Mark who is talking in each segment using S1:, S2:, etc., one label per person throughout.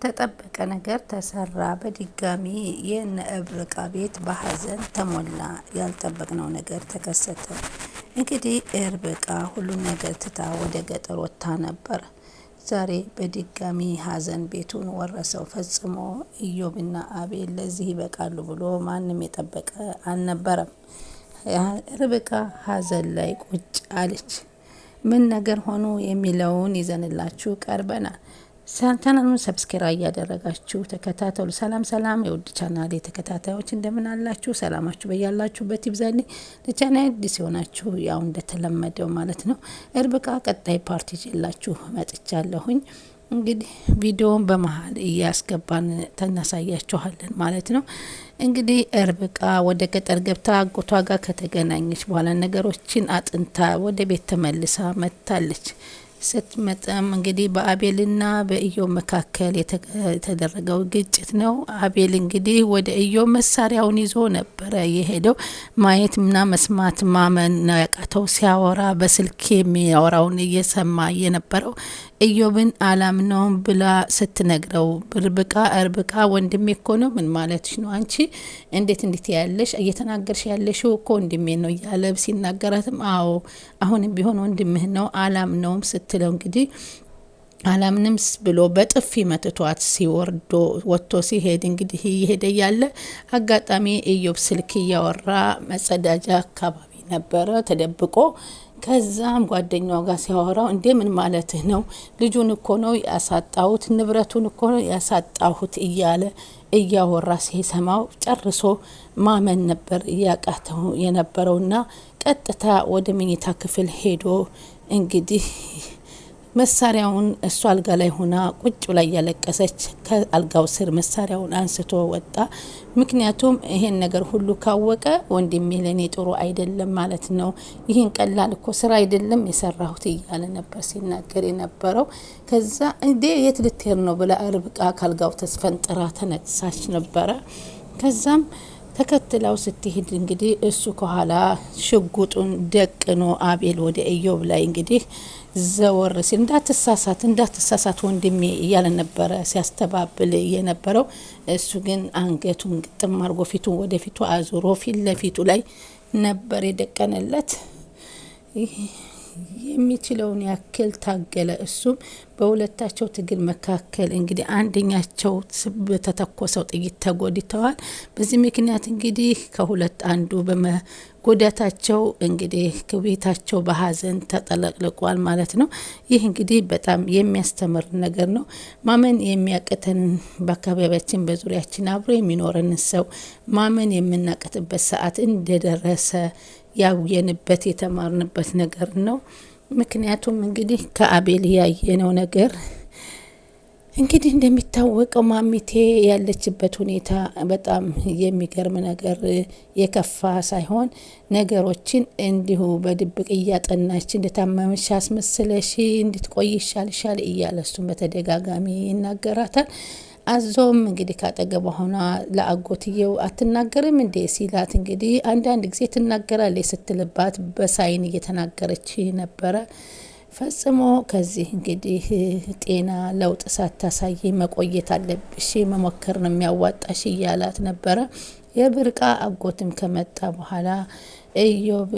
S1: ያልተጠበቀ ነገር ተሰራ። በድጋሚ የነ እብርቃ ቤት በሀዘን ተሞላ። ያልጠበቅነው ነገር ተከሰተ። እንግዲህ እርብቃ ሁሉን ነገር ትታ ወደ ገጠር ወጥታ ነበር። ዛሬ በድጋሚ ሀዘን ቤቱን ወረሰው። ፈጽሞ ኢዮብና አቤል ለዚህ ይበቃሉ ብሎ ማንም የጠበቀ አልነበረም። ርብቃ ሀዘን ላይ ቁጭ አለች። ምን ነገር ሆኖ የሚለውን ይዘንላችሁ ቀርበናል። ቻናሉን ሰብስክራይብ እያደረጋችሁ ተከታተሉ። ሰላም ሰላም፣ የውድ ቻናሌ ተከታታዮች እንደምን አላችሁ? ሰላማችሁ በያላችሁበት ይብዛልኝ። ለቻናሌ አዲስ የሆናችሁ ያው እንደተለመደው ማለት ነው እርብቃ ቀጣይ ፓርቲ ይዤላችሁ መጥቻለሁኝ። እንግዲህ ቪዲዮውን በመሀል እያስገባን ተናሳያችኋለን ማለት ነው። እንግዲህ እርብቃ ወደ ገጠር ገብታ አጎቷ ጋር ከተገናኘች በኋላ ነገሮችን አጥንታ ወደ ቤት ተመልሳ መጥታለች። ስትመጣም እንግዲህ በአቤልና በኢዮብ መካከል የተደረገው ግጭት ነው። አቤል እንግዲህ ወደ ኢዮብ መሳሪያውን ይዞ ነበረ የሄደው። ማየትና መስማት ማመን ነው ያቃተው። ሲያወራ በስልክ የሚያወራውን እየሰማ የነበረው ኢዮብን አላምነውም ብላ ስትነግረው እርብቃ ወንድሜ እኮ ነው፣ ምን ማለትሽ ነው አንቺ? እንዴት ያለሽ እየተናገርሽ ያለሽው እኮ ወንድሜ ነው እያለ ሲናገራትም አዎ አሁንም ቢሆን ወንድምህ ነው አላምነውም ስትለው እንግዲህ አላምንም ብሎ በጥፊ መትቷት ወጥቶ ሲሄድ እንግዲህ እየሄደ ያለ አጋጣሚ ኢዮብ ስልክ እያወራ መጸዳጃ አካባቢ ነበረ ተደብቆ። ከዛም ጓደኛው ጋር ሲያወራው እንዴ ምን ማለትህ ነው? ልጁን እኮ ነው ያሳጣሁት፣ ንብረቱን እኮ ነው ያሳጣሁት እያለ እያወራ ሲሰማው ጨርሶ ማመን ነበር እያቃተው የነበረውና ቀጥታ ወደ መኝታ ክፍል ሄዶ እንግዲህ መሳሪያውን እሷ አልጋ ላይ ሆና ቁጭ ላይ ያለቀሰች ከአልጋው ስር መሳሪያውን አንስቶ ወጣ። ምክንያቱም ይሄን ነገር ሁሉ ካወቀ ወንድሜ ለኔ ጥሩ አይደለም ማለት ነው፣ ይህን ቀላል እኮ ስራ አይደለም የሰራሁት እያለ ነበር ሲናገር የነበረው። ከዛ እንዴ የት ልትሄድ ነው ብላ እርብቃ ካልጋው ተስፈንጥራ ተነሳች ነበረ። ከዛም ተከትለው ስትሄድ እንግዲህ እሱ ከኋላ ሽጉጡን ደቅኖ አቤል ወደ ኢዮብ ላይ እንግዲህ ዘወር ሲል እንዳትሳሳት ወንድሜ እያለ ነበረ ሲያስተባብል የነበረው። እሱ ግን አንገቱን ግጥም አድርጎ ፊቱን ወደፊቱ አዙሮ ፊት ለፊቱ ላይ ነበር የደቀነለት። የሚችለውን ያክል ታገለ። እሱም በሁለታቸው ትግል መካከል እንግዲህ አንደኛቸው በተተኮሰው ጥይት ተጎድተዋል። በዚህ ምክንያት እንግዲህ ከሁለት አንዱ በመጎዳታቸው እንግዲህ ቤታቸው በሀዘን ተጠለቅልቋል ማለት ነው። ይህ እንግዲህ በጣም የሚያስተምር ነገር ነው። ማመን የሚያቅተን በአካባቢያችን በዙሪያችን አብሮ የሚኖረን ሰው ማመን የምናቅትበት ሰዓት እንደደረሰ ያየንበት የተማርንበት ነገር ነው። ምክንያቱም እንግዲህ ከአቤል ያየነው ነገር እንግዲህ እንደሚታወቀው ማሚቴ ያለችበት ሁኔታ በጣም የሚገርም ነገር፣ የከፋ ሳይሆን ነገሮችን እንዲሁ በድብቅ እያጠናች እንደታመመች አስመስለሽ እንድትቆይ ይሻልሻል እያለ እሱም በተደጋጋሚ ይናገራታል። አዞም እንግዲህ ካጠገቧ ሆና ለአጎትየው አትናገርም እንዴ ሲላት እንግዲህ አንዳንድ ጊዜ ትናገራለች ስትልባት በሳይን እየተናገረች ነበረ። ፈጽሞ ከዚህ እንግዲህ ጤና ለውጥ ሳታሳይ መቆየት አለብሽ፣ መሞከር ነው የሚያዋጣሽ እያላት ነበረ። የብርቃ አጎትም ከመጣ በኋላ ኢዮብ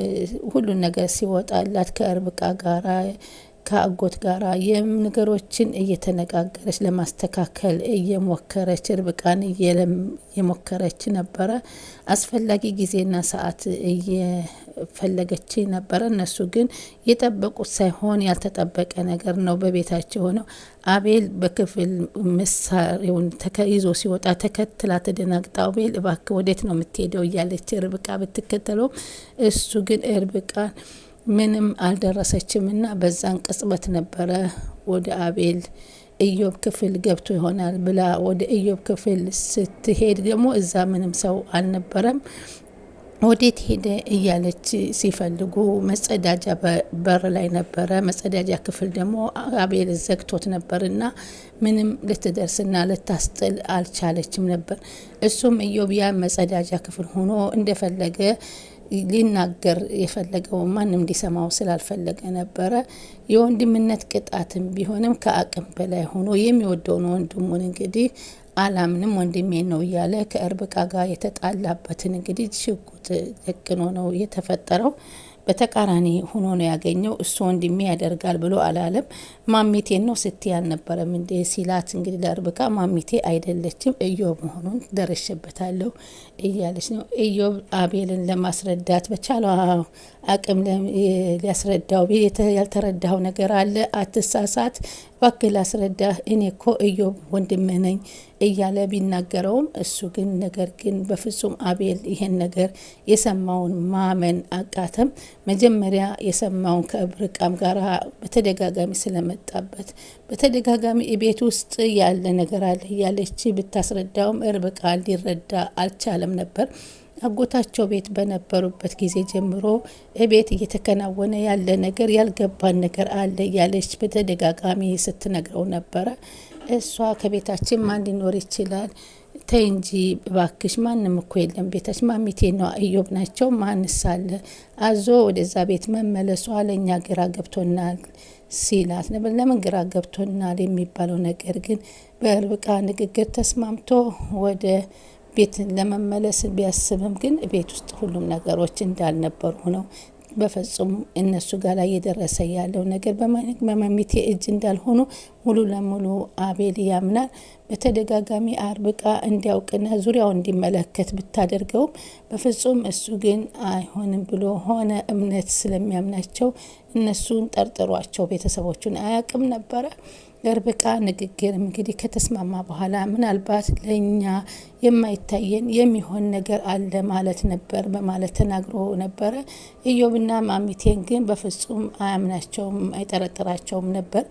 S1: ሁሉን ነገር ሲወጣላት ከእርብቃ ጋራ ከአጎት ጋራ የነገሮችን እየተነጋገረች ለማስተካከል እየሞከረች እርብቃን እየሞከረች ነበረ። አስፈላጊ ጊዜና ሰዓት እየፈለገች ነበረ። እነሱ ግን የጠበቁት ሳይሆን ያልተጠበቀ ነገር ነው በቤታቸው ሆነው። አቤል በክፍል መሳሪያውን ይዞ ሲወጣ ተከትላ ተደናግጣ አቤል እባክህ ወዴት ነው የምትሄደው እያለች እርብቃ ብትከተለው እሱ ግን እርብቃን ምንም አልደረሰችም እና በዛን ቅጽበት ነበረ ወደ አቤል ኢዮብ ክፍል ገብቶ ይሆናል ብላ ወደ ኢዮብ ክፍል ስትሄድ ደግሞ እዛ ምንም ሰው አልነበረም። ወዴት ሄደ እያለች ሲፈልጉ መጸዳጃ በር ላይ ነበረ። መጸዳጃ ክፍል ደግሞ አቤል ዘግቶት ነበርና ምንም ልትደርስና ልታስጥል አልቻለችም ነበር። እሱም ኢዮብ ያ መጸዳጃ ክፍል ሆኖ እንደፈለገ ሊናገር የፈለገው ማንም እንዲሰማው ስላልፈለገ ነበረ። የወንድምነት ቅጣትም ቢሆንም ከአቅም በላይ ሆኖ የሚወደውን ወንድሙን እንግዲህ አላምንም ወንድሜ ነው እያለ ከእርብቃ ጋር የተጣላበትን እንግዲህ ሽጉጥ ደቅኖ ነው የተፈጠረው። በተቃራኒ ሆኖ ነው ያገኘው። እሱ ወንድሜ ያደርጋል ብሎ አላለም። ማሚቴን ነው ስቲ ያልነበረም እንዴ ሲላት እንግዲህ ለእርብቃ ማሚቴ አይደለችም ኢዮብ መሆኑን ደርሼበታለሁ እያለች ነው። ኢዮብ አቤልን ለማስረዳት በቻለው አቅም ሊያስረዳው ያልተረዳው ነገር አለ፣ አትሳሳት እባክህ ላስረዳህ፣ እኔ እኮ ኢዮብ ወንድምህ ነኝ እያለ ቢናገረውም እሱ ግን ነገር ግን በፍጹም አቤል ይሄን ነገር የሰማውን ማመን አቃተም። መጀመሪያ የሰማውን ከእርብቃም ጋር በተደጋጋሚ ስለመጣበት በተደጋጋሚ ቤት ውስጥ ያለ ነገር አለ እያለች ብታስረዳውም እርብቃ ሊረዳ አልቻለም ነበር። አጎታቸው ቤት በነበሩበት ጊዜ ጀምሮ ቤት እየተከናወነ ያለ ነገር ያልገባን ነገር አለ እያለች በተደጋጋሚ ስትነግረው ነበረ። እሷ ከቤታችን ማን ሊኖር ይችላል? ተይ እንጂ ባክሽ፣ ማንም እኮ የለም ቤታችን፣ ማሚቴ ነው ኢዮብ ናቸው፣ ማንስ አለ? አዞ ወደዛ ቤት መመለሷ ለእኛ ግራ ገብቶናል ሲላት ነበር። ለምን ግራ ገብቶናል የሚባለው ነገር ግን በእርብቃ ንግግር ተስማምቶ ወደ ቤት ለመመለስ ቢያስብም ግን ቤት ውስጥ ሁሉም ነገሮች እንዳልነበሩ ነው። በፍጹም እነሱ ጋር ላይ የደረሰ ያለው ነገር በማሚቴ እጅ እንዳልሆኑ ሙሉ ለሙሉ አቤል ያምናል። በተደጋጋሚ እርብቃ እንዲያውቅና ዙሪያው እንዲመለከት ብታደርገውም በፍጹም እሱ ግን አይሆንም ብሎ ሆነ እምነት ስለሚያምናቸው እነሱን ጠርጥሯቸው ቤተሰቦቹን አያውቅም ነበረ። እርብቃ ንግግር እንግዲህ ከተስማማ በኋላ ምናልባት ለኛ የማይታየን የሚሆን ነገር አለ ማለት ነበር በማለት ተናግሮ ነበረ። ኢዮብና ማሚቴን ግን በፍጹም አያምናቸውም፣ አይጠረጥራቸውም ነበር።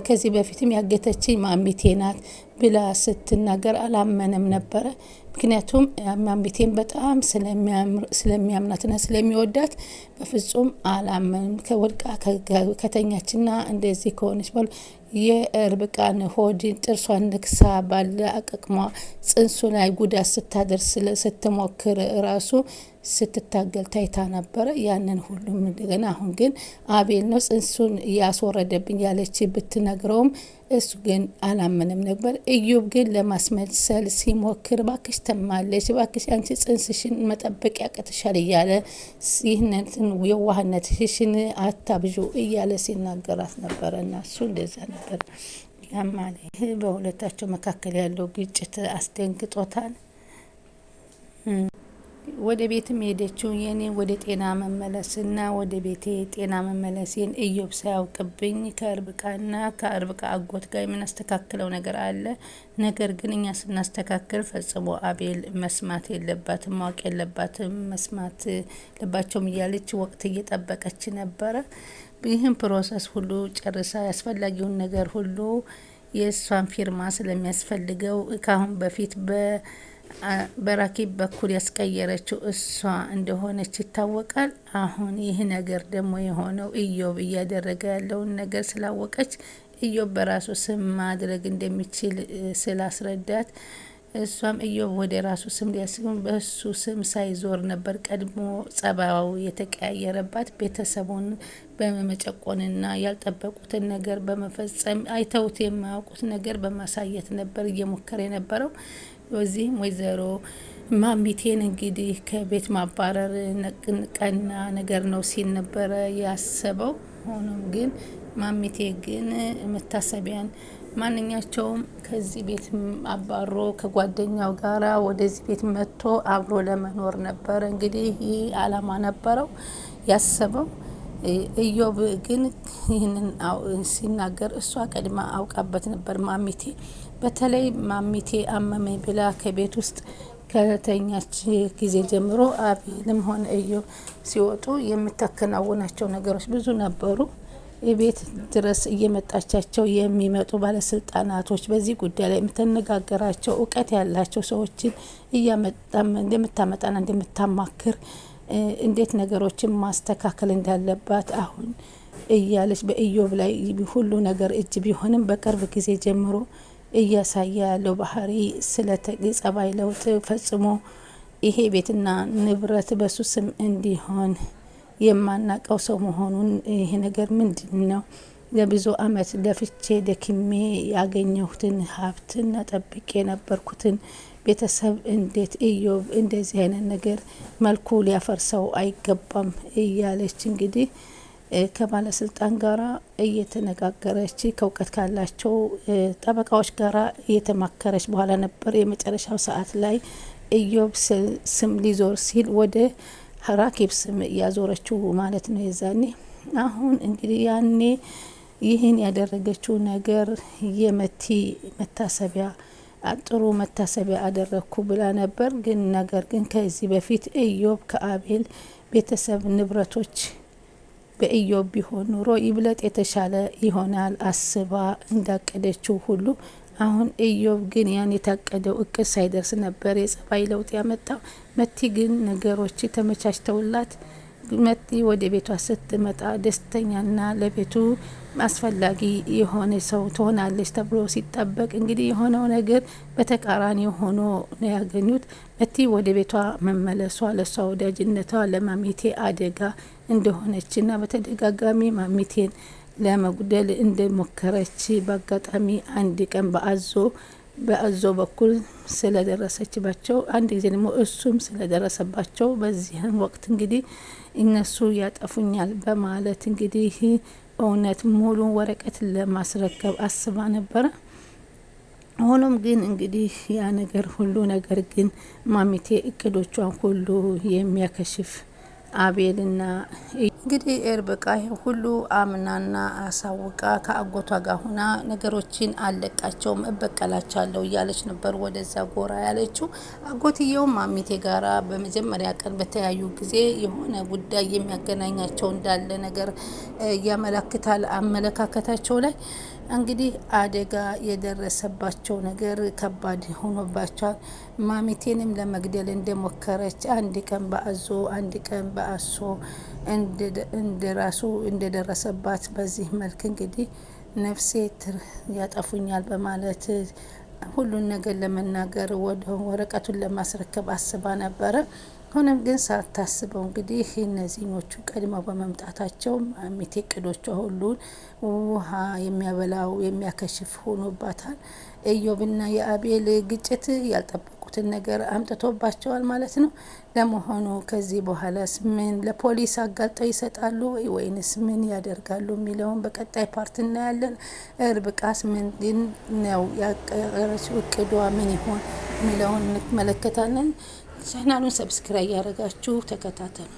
S1: ከዚህ በፊትም ያገተችኝ ማሚቴ ናት ብላ ስትናገር አላመነም ነበረ። ምክንያቱም ማሚቴን በጣም ስለሚያምናትና ስለሚወዳት በፍጹም አላመንም። ከወድቃ ከተኛችና እንደዚህ ከሆነች ባሉ የእርብቃን ሆድ ጥርሷን ንክሳ ባለ አቅቅሟ ጽንሱ ላይ ጉዳት ስታደርስ ስትሞክር ራሱ ስትታገል ታይታ ነበረ። ያንን ሁሉም እንደገና አሁን ግን አቤል ነው ጽንሱን ያስወረደብኝ ያለች ብትነግረውም እሱ ግን አላመንም ነበር። ኢዮብ ግን ለማስመሰል ሲሞክር ባክሽ ተማለች፣ ባክሽ አንቺ ጽንስሽን መጠበቅ ያቅትሻል እያለ ይህንን የዋህነትሽን አታብዡ እያለ ሲናገራት ነበረ እና እሱ እንደዛ ነበር ያማለ። ይህ በሁለታቸው መካከል ያለው ግጭት አስደንግጦታል። ወደ ቤትም ሄደችው የኔ ወደ ጤና መመለስና ወደ ቤቴ ጤና መመለሴን ኢዮብ ሳያውቅብኝ ከእርብቃና ከእርብቃ አጎት ጋር የምናስተካክለው ነገር አለ። ነገር ግን እኛ ስናስተካክል ፈጽሞ አቤል መስማት የለባትም፣ ማወቅ የለባትም፣ መስማት ለባቸውም እያለች ወቅት እየጠበቀች ነበረ። ይህን ፕሮሰስ ሁሉ ጨርሳ ያስፈላጊውን ነገር ሁሉ የእሷን ፊርማ ስለሚያስፈልገው ካሁን በፊት በራኪብ በኩል ያስቀየረችው እሷ እንደሆነች ይታወቃል። አሁን ይህ ነገር ደግሞ የሆነው ኢዮብ እያደረገ ያለውን ነገር ስላወቀች ኢዮብ በራሱ ስም ማድረግ እንደሚችል ስላስረዳት እሷም ኢዮብ ወደ ራሱ ስም ሊያስገም በሱ ስም ሳይዞር ነበር ቀድሞ ጸባው የተቀያየረባት። ቤተሰቡን በመጨቆንና ያልጠበቁትን ነገር በመፈጸም አይተውት የማያውቁት ነገር በማሳየት ነበር እየሞከረ የነበረው። በዚህም ወይዘሮ ማሚቴን እንግዲህ ከቤት ማባረር ቀና ነገር ነው ሲል ነበረ ያሰበው። ሆኖም ግን ማሚቴ ግን መታሰቢያን ማንኛቸውም ከዚህ ቤት አባሮ ከጓደኛው ጋራ ወደዚህ ቤት መጥቶ አብሮ ለመኖር ነበር እንግዲህ ይህ አላማ ነበረው ያሰበው። ኢዮብ ግን ይህንን ሲናገር እሷ ቀድማ አውቃበት ነበር። ማሚቴ በተለይ ማሚቴ አመመኝ ብላ ከቤት ውስጥ ከተኛች ጊዜ ጀምሮ አቤልም ሆነ ኢዮብ ሲወጡ የምታከናውናቸው ነገሮች ብዙ ነበሩ። የቤት ድረስ እየመጣቻቸው የሚመጡ ባለስልጣናቶች በዚህ ጉዳይ ላይ የምትነጋገራቸው እውቀት ያላቸው ሰዎችን እንደምታመጣና እንደምታማክር እንዴት ነገሮችን ማስተካከል እንዳለባት አሁን እያለች በኢዮብ ላይ ሁሉ ነገር እጅ ቢሆንም በቅርብ ጊዜ ጀምሮ እያሳየ ያለው ባህሪ ስለ ጸባይ ለውጥ ፈጽሞ ይሄ ቤትና ንብረት በሱ ስም እንዲሆን የማናቀው ሰው መሆኑን ይሄ ነገር ምንድን ነው? ለብዙ አመት ለፍቼ ደክሜ ያገኘሁትን ሀብትና ጠብቄ የነበርኩትን ቤተሰብ እንዴት ኢዮብ እንደዚህ አይነት ነገር መልኩ ሊያፈርሰው አይገባም እያለች እንግዲህ ከባለስልጣን ጋራ እየተነጋገረች ከእውቀት ካላቸው ጠበቃዎች ጋራ እየተማከረች በኋላ ነበር የመጨረሻው ሰዓት ላይ ኢዮብ ስም ሊዞር ሲል ወደ ራኬብ ስም ያዞረችው ማለት ነው። የዛኔ አሁን እንግዲህ ያኔ ይህን ያደረገችው ነገር የመቲ መታሰቢያ ጥሩ መታሰቢያ አደረግኩ ብላ ነበር። ግን ነገር ግን ከዚህ በፊት ኢዮብ ከአቤል ቤተሰብ ንብረቶች በኢዮብ ቢሆን ኑሮ ይብለጥ የተሻለ ይሆናል አስባ እንዳቀደችው ሁሉ አሁን ኢዮብ ግን ያን የታቀደው እቅድ ሳይደርስ ነበር የጸባይ ለውጥ ያመጣው። መቲ ግን ነገሮች ተመቻችተውላት መቲ ወደ ቤቷ ስትመጣ ደስተኛና ለቤቱ አስፈላጊ የሆነ ሰው ትሆናለች ተብሎ ሲጠበቅ እንግዲህ የሆነው ነገር በተቃራኒ ሆኖ ነው ያገኙት። መቲ ወደ ቤቷ መመለሷ ለሷ ወዳጅነቷ ለማሚቴ አደጋ እንደሆነችና በተደጋጋሚ ማሚቴን ለመጉደል እንደሞከረች በአጋጣሚ አንድ ቀን በአዞ በኩል ስለደረሰችባቸው አንድ ጊዜ ደግሞ እሱም ስለደረሰባቸው በዚህን ወቅት እንግዲህ እነሱ ያጠፉኛል በማለት እንግዲህ እውነት ሙሉ ወረቀት ለማስረከብ አስባ ነበረ። ሆኖም ግን እንግዲህ ያ ነገር ሁሉ ነገር ግን ማሚቴ እቅዶቿን ሁሉ የሚያከሽፍ አቤልና እንግዲህ ርብቃ ሁሉ አምናና አሳውቃ ከአጎቷ ጋር ሁና ነገሮችን አለቃቸውም እበቀላቻለሁ እያለች ነበር ወደዛ ጎራ ያለችው። አጎትየውም ማሚቴ ጋራ በመጀመሪያ ቀን በተያዩ ጊዜ የሆነ ጉዳይ የሚያገናኛቸው እንዳለ ነገር ያመለክታል አመለካከታቸው ላይ። እንግዲህ አደጋ የደረሰባቸው ነገር ከባድ ሆኖባቸዋል። ማሚቴንም ለመግደል እንደሞከረች አንድ ቀን በአዞ አንድ ቀን በአሶ እንደራሱ እንደደረሰባት በዚህ መልክ እንግዲህ ነፍሴ ያጠፉኛል በማለት ሁሉን ነገር ለመናገር ወደ ወረቀቱን ለማስረከብ አስባ ነበረ። ሆነም ግን ሳታስበው እንግዲህ እነዚህኞቹ ቀድመው በመምጣታቸው ማሚቴ እቅዶቿ ሁሉን ውሃ የሚያበላው የሚያከሽፍ ሆኖባታል። ኢዮብና የአቤል ግጭት ያልጠበቁትን ነገር አምጥቶባቸዋል ማለት ነው። ለመሆኑ ከዚህ በኋላስ ምን ለፖሊስ አጋልጠው ይሰጣሉ ወይንስ ምን ያደርጋሉ የሚለውን በቀጣይ ፓርት እናያለን። ርብቃስ ምንድን ነው ያቀረችው እቅዷ ምን ይሆን የሚለውን እንመለከታለን። ቻናሉን ሰብስክራይብ ያደረጋችሁ ተከታተሉ።